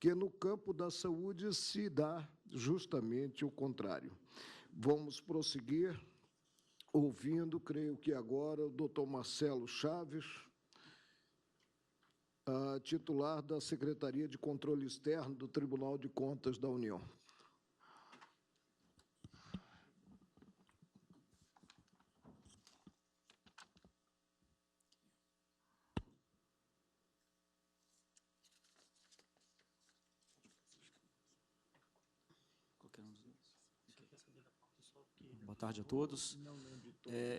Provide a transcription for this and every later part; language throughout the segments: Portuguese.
porque no campo da saúde se dá justamente o contrário. Vamos prosseguir ouvindo, creio que agora, o doutor Marcelo Chaves, titular da Secretaria de Controle Externo do Tribunal de Contas da União. Boa tarde a todos.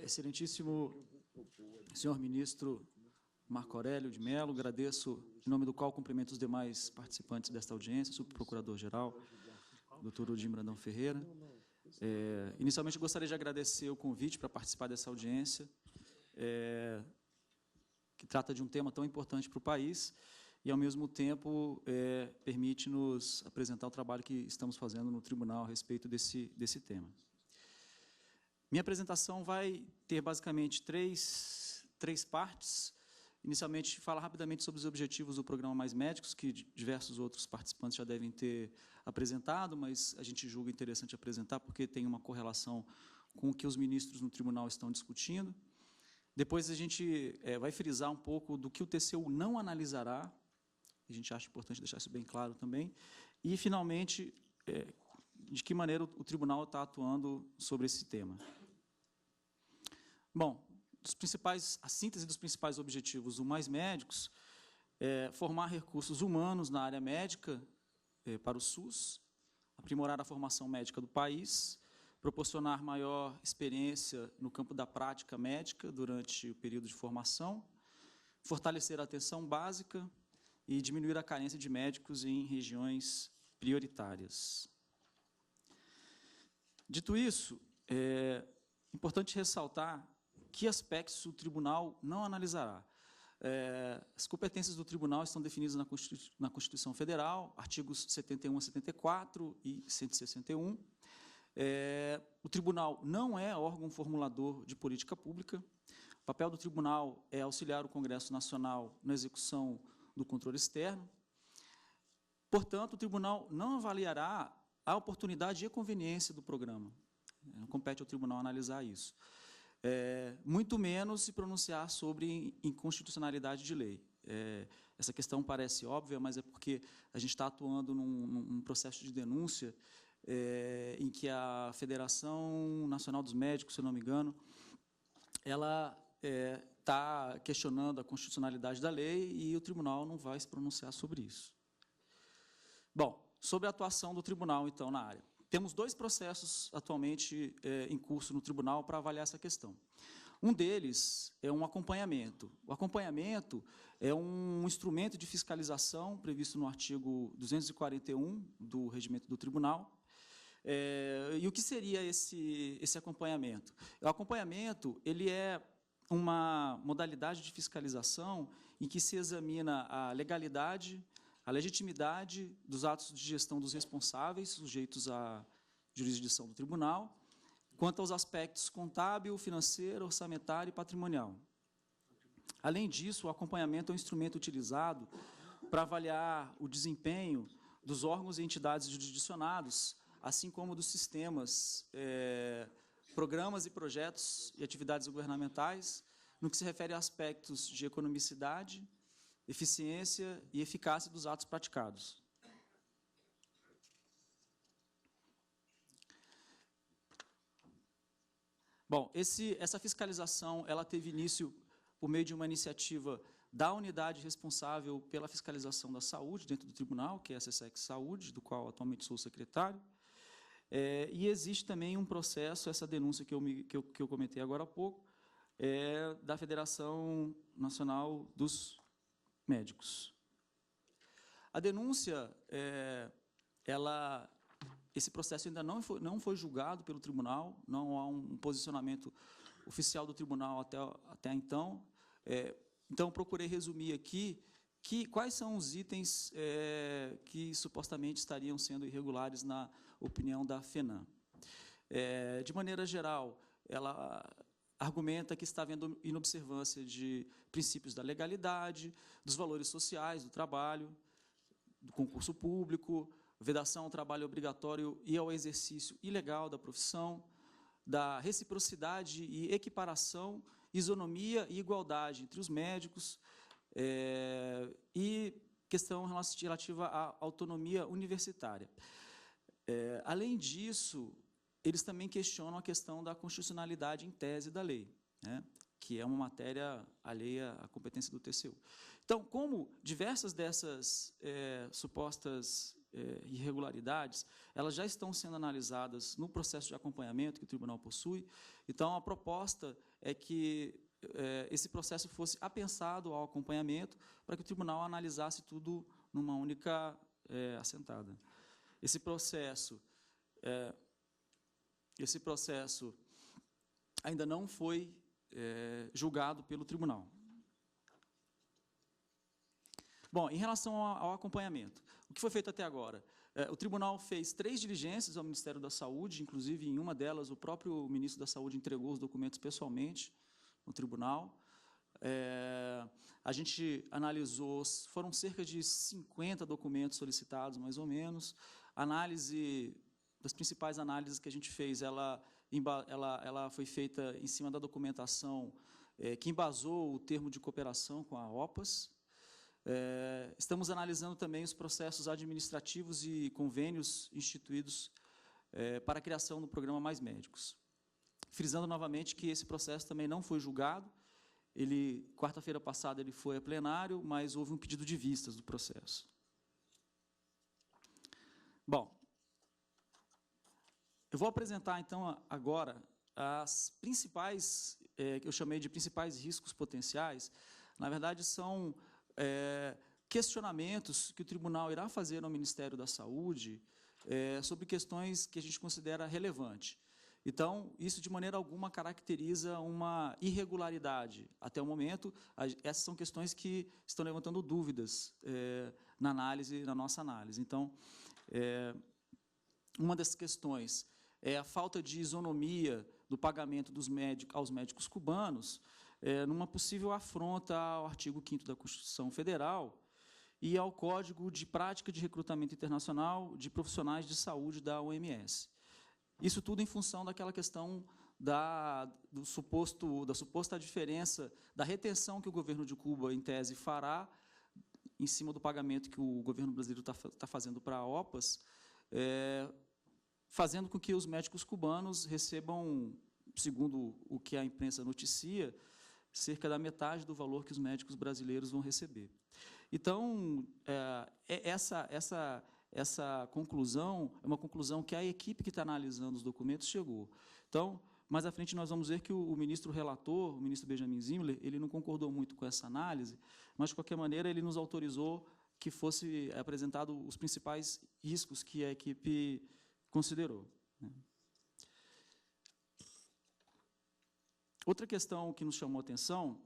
Excelentíssimo senhor ministro Marco Aurélio de Mello, agradeço, em nome do qual cumprimento os demais participantes desta audiência, subprocurador-geral, doutor Udim Brandão Ferreira. Inicialmente, gostaria de agradecer o convite para participar dessa audiência, que trata de um tema tão importante para o país e, ao mesmo tempo, permite-nos apresentar o trabalho que estamos fazendo no tribunal a respeito desse tema. Minha apresentação vai ter, basicamente, três partes. Inicialmente, falar rapidamente sobre os objetivos do programa Mais Médicos, que diversos outros participantes já devem ter apresentado, mas a gente julga interessante apresentar, porque tem uma correlação com o que os ministros no tribunal estão discutindo. Depois, a gente vai frisar um pouco do que o TCU não analisará, a gente acha importante deixar isso bem claro também, e, finalmente, de que maneira o tribunal está atuando sobre esse tema. Bom, a síntese dos principais objetivos do Mais Médicos é formar recursos humanos na área médica para o SUS, aprimorar a formação médica do país, proporcionar maior experiência no campo da prática médica durante o período de formação, fortalecer a atenção básica e diminuir a carência de médicos em regiões prioritárias. Dito isso, é importante ressaltar que aspectos o tribunal não analisará. As competências do tribunal estão definidas na Constituição Federal, artigos 71 a 74 e 161. O tribunal não é órgão formulador de política pública. O papel do tribunal é auxiliar o Congresso Nacional na execução do controle externo. Portanto, o tribunal não avaliará a oportunidade e a conveniência do programa. Não compete ao tribunal analisar isso. Muito menos se pronunciar sobre inconstitucionalidade de lei. Essa questão parece óbvia, mas é porque a gente está atuando num processo de denúncia em que a Federação Nacional dos Médicos, se eu não me engano, ela está questionando a constitucionalidade da lei e o tribunal não vai se pronunciar sobre isso. Bom, sobre a atuação do tribunal, então, na área. Temos dois processos atualmente em curso no tribunal para avaliar essa questão. Um deles é um acompanhamento. O acompanhamento é um instrumento de fiscalização previsto no artigo 241 do Regimento do Tribunal. E o que seria esse acompanhamento? O acompanhamento ele é uma modalidade de fiscalização em que se examina a legalidade, a legitimidade dos atos de gestão dos responsáveis, sujeitos à jurisdição do tribunal, quanto aos aspectos contábil, financeiro, orçamentário e patrimonial. Além disso, o acompanhamento é um instrumento utilizado para avaliar o desempenho dos órgãos e entidades jurisdicionados, assim como dos sistemas, programas e projetos e atividades governamentais, no que se refere a aspectos de economicidade, eficiência e eficácia dos atos praticados. Bom, essa fiscalização ela teve início por meio de uma iniciativa da unidade responsável pela fiscalização da saúde dentro do tribunal, que é a SESEC Saúde, do qual atualmente sou secretário. E existe também um processo, essa denúncia que eu comentei agora há pouco, da Federação Nacional dos Médicos. A denúncia, esse processo ainda não foi julgado pelo tribunal, não há um posicionamento oficial do tribunal até então. Então, procurei resumir aqui quais são os itens que supostamente estariam sendo irregulares na opinião da FENAM. De maneira geral, ela argumenta que está havendo inobservância de princípios da legalidade, dos valores sociais do trabalho, do concurso público, vedação ao trabalho obrigatório e ao exercício ilegal da profissão, da reciprocidade e equiparação, isonomia e igualdade entre os médicos, e questão relativa à autonomia universitária. Além disso, eles também questionam a questão da constitucionalidade em tese da lei, né, que é uma matéria alheia à competência do TCU. Então, como diversas dessas supostas irregularidades, elas já estão sendo analisadas no processo de acompanhamento que o tribunal possui, então a proposta é que esse processo fosse apensado ao acompanhamento para que o tribunal analisasse tudo numa única assentada. Esse processo ainda não foi julgado pelo tribunal. Bom, em relação ao acompanhamento, o que foi feito até agora? O tribunal fez 3 diligências ao Ministério da Saúde, inclusive, em uma delas, o próprio ministro da Saúde entregou os documentos pessoalmente no tribunal. A gente analisou, foram cerca de 50 documentos solicitados, mais ou menos. Análise, das principais análises que a gente fez, ela foi feita em cima da documentação que embasou o termo de cooperação com a OPAS. Estamos analisando também os processos administrativos e convênios instituídos para a criação do programa Mais Médicos. Frisando novamente que esse processo também não foi julgado. Quarta-feira passada, ele foi a plenário, mas houve um pedido de vistas do processo. Bom, eu vou apresentar, então, agora as principais, que eu chamei de principais riscos potenciais. Na verdade, são questionamentos que o tribunal irá fazer ao Ministério da Saúde sobre questões que a gente considera relevantes. Então, isso de maneira alguma caracteriza uma irregularidade. Até o momento, essas são questões que estão levantando dúvidas na nossa análise. Então, uma dessas questões é a falta de isonomia do pagamento aos médicos cubanos, numa possível afronta ao artigo 5º da Constituição Federal e ao Código de Prática de Recrutamento Internacional de Profissionais de Saúde da OMS. Isso tudo em função daquela questão da suposta diferença, da retenção que o governo de Cuba, em tese, fará em cima do pagamento que o governo brasileiro está fazendo para a OPAS, fazendo com que os médicos cubanos recebam, segundo o que a imprensa noticia, cerca da metade do valor que os médicos brasileiros vão receber. Então, essa conclusão é uma conclusão que a equipe que está analisando os documentos chegou. Então, mais à frente, nós vamos ver que o ministro relator, o ministro Benjamin Zimler, ele não concordou muito com essa análise, mas, de qualquer maneira, ele nos autorizou que fosse apresentado os principais riscos que a equipe considerou. Outra questão que nos chamou a atenção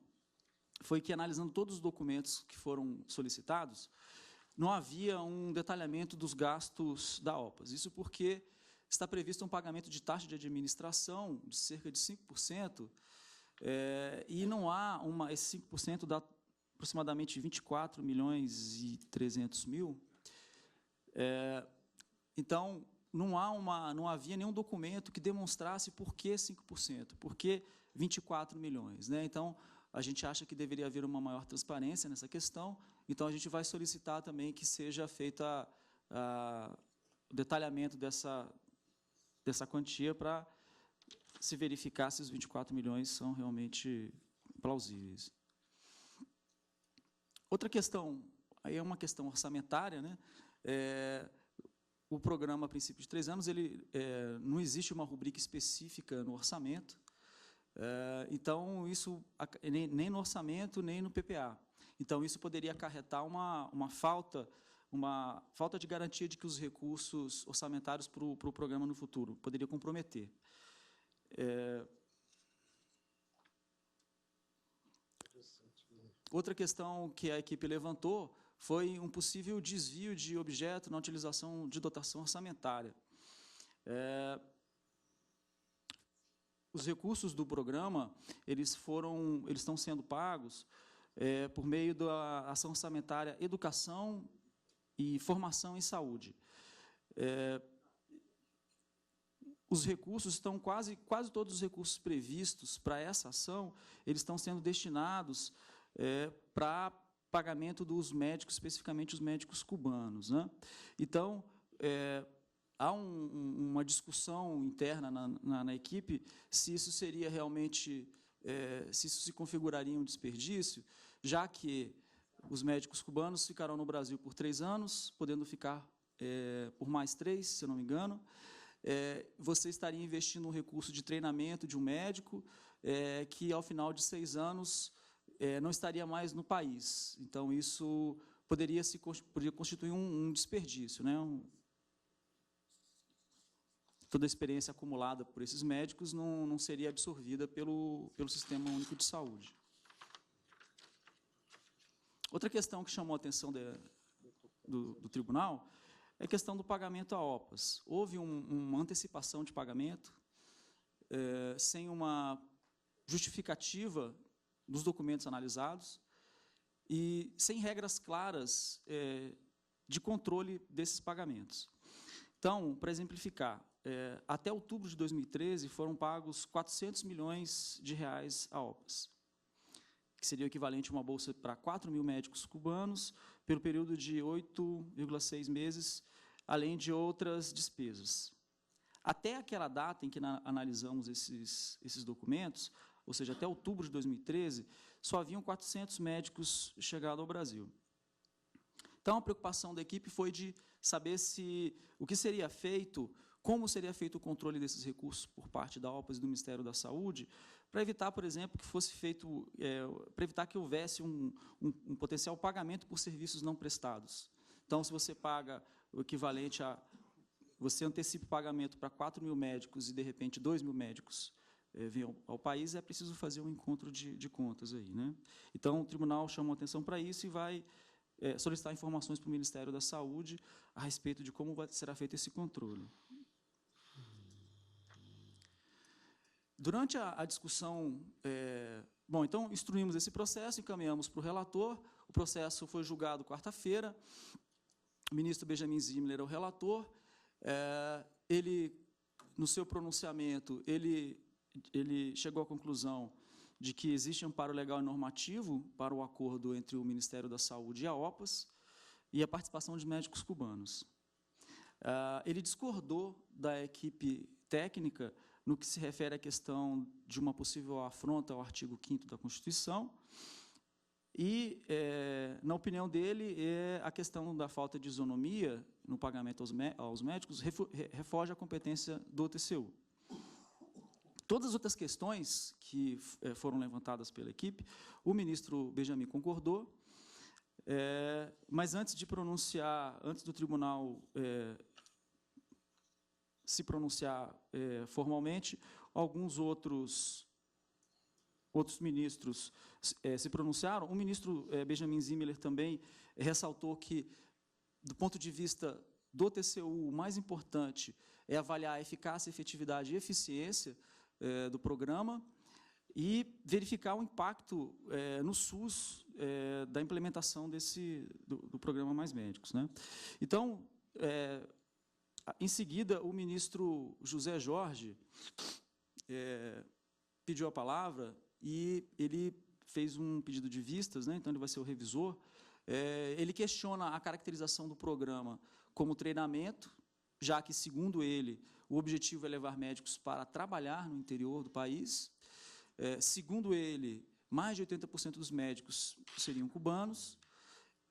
foi que, analisando todos os documentos que foram solicitados, não havia um detalhamento dos gastos da OPAS. Isso porque está previsto um pagamento de taxa de administração de cerca de 5%, e não há esse 5% dá aproximadamente 24 milhões e 300 mil. Então, não havia nenhum documento que demonstrasse por que 5%, por que 24 milhões. Né? Então, a gente acha que deveria haver uma maior transparência nessa questão, então a gente vai solicitar também que seja feito o detalhamento dessa quantia para se verificar se os 24 milhões são realmente plausíveis. Outra questão, aí é uma questão orçamentária, né? O programa, a princípio de 3 anos, não existe uma rubrica específica no orçamento, então, isso nem no orçamento, nem no PPA. Então, isso poderia acarretar uma falta de garantia de que os recursos orçamentários para o programa no futuro poderia comprometer. Outra questão que a equipe levantou foi um possível desvio de objeto na utilização de dotação orçamentária. Os recursos do programa, eles estão sendo pagos por meio da ação orçamentária Educação, e formação em saúde. Os recursos estão quase todos os recursos previstos para essa ação, eles estão sendo destinados para pagamento dos médicos, especificamente os médicos cubanos, né? Então, há uma discussão interna na equipe se isso seria realmente, se isso se configuraria um desperdício, já que os médicos cubanos ficarão no Brasil por 3 anos, podendo ficar por mais 3, se eu não me engano. Você estaria investindo um recurso de treinamento de um médico que, ao final de 6 anos, não estaria mais no país. Então, isso poderia constituir um desperdício, né? Toda a experiência acumulada por esses médicos não seria absorvida pelo Sistema Único de Saúde. Outra questão que chamou a atenção do tribunal é a questão do pagamento a OPAs. Houve uma antecipação de pagamento sem uma justificativa dos documentos analisados e sem regras claras de controle desses pagamentos. Então, para exemplificar, até outubro de 2013 foram pagos 400 milhões de reais a OPAs, que seria o equivalente a uma bolsa para 4.000 médicos cubanos, pelo período de 8,6 meses, além de outras despesas. Até aquela data em que analisamos esses documentos, ou seja, até outubro de 2013, só haviam 400 médicos chegado ao Brasil. Então, a preocupação da equipe foi de saber o que seria feito, como seria feito o controle desses recursos por parte da OPAS e do Ministério da Saúde, para evitar, por exemplo, que fosse feito, para evitar que houvesse um potencial pagamento por serviços não prestados. Então, se você paga o equivalente a... Você antecipa o pagamento para 4.000 médicos e, de repente, 2.000 médicos vêm ao país, é preciso fazer um encontro de contas aí, né? Então, o tribunal chamou atenção para isso e vai solicitar informações para o Ministério da Saúde a respeito de como será feito esse controle. Durante a discussão, bom, então, instruímos esse processo, encaminhamos para o relator, o processo foi julgado quarta-feira, o ministro Benjamin Zimler é o relator, ele, no seu pronunciamento, ele chegou à conclusão de que existe amparo legal e normativo para o acordo entre o Ministério da Saúde e a OPAS e a participação de médicos cubanos. Ele discordou da equipe técnica no que se refere à questão de uma possível afronta ao artigo 5º da Constituição e, na opinião dele, a questão da falta de isonomia no pagamento aos médicos refoge a competência do TCU. Todas as outras questões que foram levantadas pela equipe, o ministro Benjamin concordou, mas antes de pronunciar, antes do tribunal se pronunciar formalmente, alguns outros ministros se pronunciaram. O ministro Benjamin Zimler também ressaltou que, do ponto de vista do TCU, o mais importante é avaliar a eficácia, efetividade e eficiência do programa e verificar o impacto no SUS da implementação do programa Mais Médicos, né? Então, em seguida, o ministro José Jorge pediu a palavra e ele fez um pedido de vistas, né? Então ele vai ser o revisor. Ele questiona a caracterização do programa como treinamento, já que, segundo ele, o objetivo é levar médicos para trabalhar no interior do país. Segundo ele, mais de 80% dos médicos seriam cubanos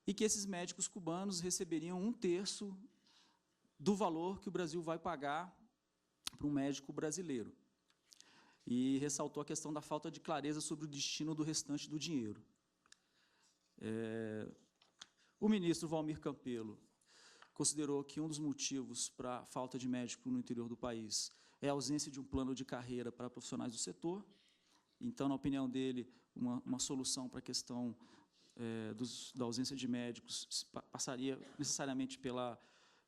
e que esses médicos cubanos receberiam 1/3 do valor que o Brasil vai pagar para um médico brasileiro. E ressaltou a questão da falta de clareza sobre o destino do restante do dinheiro. O ministro Valmir Campelo considerou que um dos motivos para a falta de médico no interior do país é a ausência de um plano de carreira para profissionais do setor. Então, na opinião dele, uma solução para a questão da ausência de médicos passaria necessariamente pela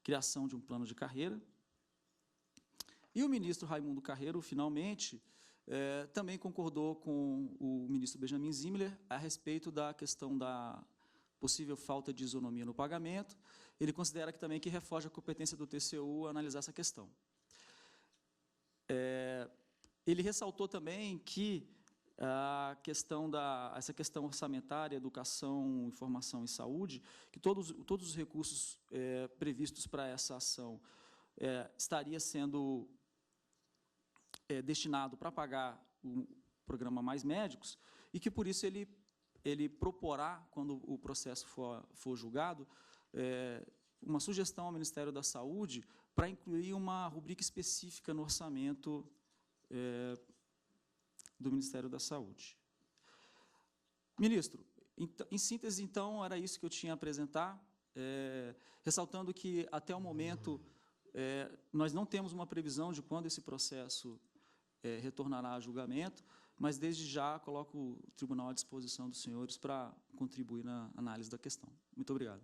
criação de um plano de carreira. E o ministro Raimundo Carreiro, finalmente, também concordou com o ministro Benjamin Zimler a respeito da questão da possível falta de isonomia no pagamento ele considera também que refoge a competência do TCU a analisar essa questão. Ele ressaltou também que essa questão orçamentária, educação, informação e saúde, que todos os recursos previstos para essa ação estaria sendo destinado para pagar o programa Mais Médicos, e que, por isso, ele proporá, quando o processo for julgado, uma sugestão ao Ministério da Saúde para incluir uma rubrica específica no orçamento do Ministério da Saúde. Ministro, em síntese, então, era isso que eu tinha a apresentar, ressaltando que, até o momento, nós não temos uma previsão de quando esse processo retornará a julgamento, mas, desde já, coloco o tribunal à disposição dos senhores para contribuir na análise da questão. Muito obrigado.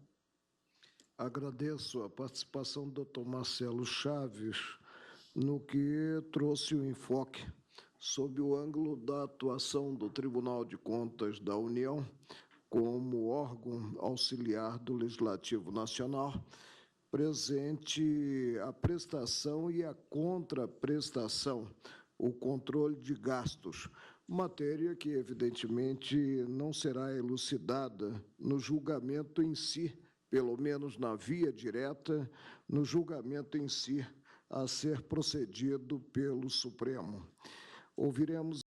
Agradeço a participação do Dr. Marcelo Chaves, no que trouxe o enfoque sob o ângulo da atuação do Tribunal de Contas da União como órgão auxiliar do Legislativo Nacional, presente a prestação e a contraprestação, o controle de gastos, matéria que, evidentemente, não será elucidada no julgamento em si, pelo menos na via direta, no julgamento em si a ser procedido pelo Supremo. Ouviremos